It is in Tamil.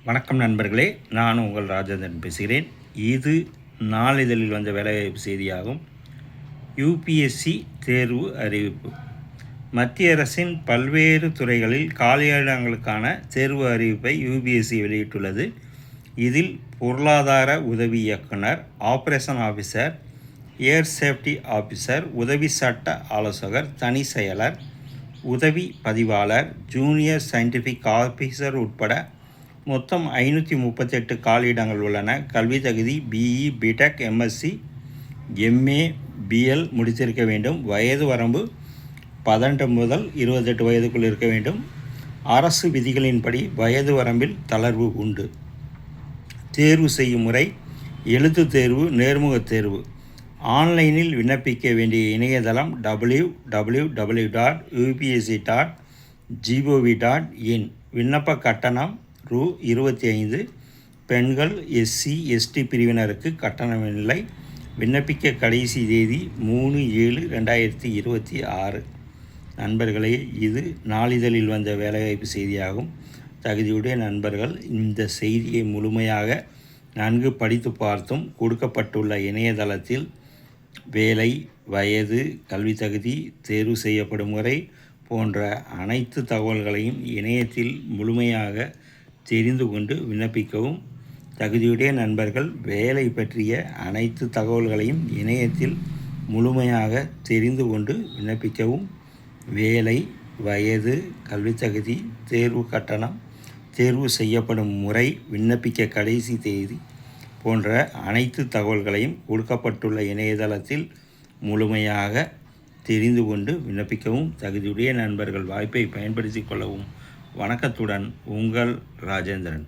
வணக்கம் நண்பர்களே, நான் உங்கள் ராஜேந்திரன் பேசுகிறேன். இது நாளிதழில் வந்த வேலைவாய்ப்பு செய்தியாகும். யூபிஎஸ்சி தேர்வு அறிவிப்பு. மத்திய அரசின் பல்வேறு துறைகளில் காலியிடங்களுக்கான தேர்வு அறிவிப்பை யூபிஎஸ்சி வெளியிட்டுள்ளது. இதில் பொருளாதார உதவி இயக்குனர், ஆபரேஷன் ஆஃபீஸர், ஏர் சேஃப்டி ஆஃபீஸர், உதவி சட்ட ஆலோசகர், தனி செயலர், உதவி பதிவாளர், ஜூனியர் சயின்டிஃபிக் ஆஃபீஸர் உட்பட மொத்தம் 538 காலியிடங்கள் உள்ளன. கல்வி தகுதி BE, BTech, MSc, MA, BL முடித்திருக்க வேண்டும். வயது வரம்பு 18 முதல் 28 வயதுக்குள் இருக்க வேண்டும். அரசு விதிகளின்படி வயது வரம்பில் தளர்வு உண்டு. தேர்வு செய்யும் முறை எழுத்து தேர்வு, நேர்முக தேர்வு. ஆன்லைனில் விண்ணப்பிக்க வேண்டிய இணையதளம் www.upsc.gov.in. விண்ணப்ப கட்டணம் ரூ. 25. பெண்கள், எஸ்சி, எஸ்டி பிரிவினருக்கு கட்டணமில்லை. விண்ணப்பிக்க கடைசி தேதி 3/7/2026. நண்பர்களே, இது நாளிதழில் வந்த வேலைவாய்ப்பு செய்தியாகும். தகுதியுடைய நண்பர்கள் இந்த செய்தியை முழுமையாக நன்கு படித்து பார்த்தும் கொடுக்கப்பட்டுள்ள இணையதளத்தில் வேலை, வயது, கல்வி தகுதி, தேர்வு செய்யப்படும் முறை போன்ற அனைத்து தகவல்களையும் இணையத்தில் முழுமையாக தெரிந்து கொண்டு விண்ணப்பிக்கவும். தகுதியுடைய நண்பர்கள் வேலை பற்றிய அனைத்து தகவல்களையும் இணையத்தில் முழுமையாக தெரிந்து கொண்டு விண்ணப்பிக்கவும். வேலை, வயது, கல்வி தகுதி, தேர்வு கட்டணம், தேர்வு செய்யப்படும் முறை, விண்ணப்பிக்க கடைசி தேதி போன்ற அனைத்து தகவல்களையும் கொடுக்கப்பட்டுள்ள இணையதளத்தில் முழுமையாக தெரிந்து கொண்டு விண்ணப்பிக்கவும். தகுதியுடைய நண்பர்கள் வாய்ப்பை பயன்படுத்தி கொள்ளவும். வணக்கத்துடன் உங்கள் ராஜேந்திரன்.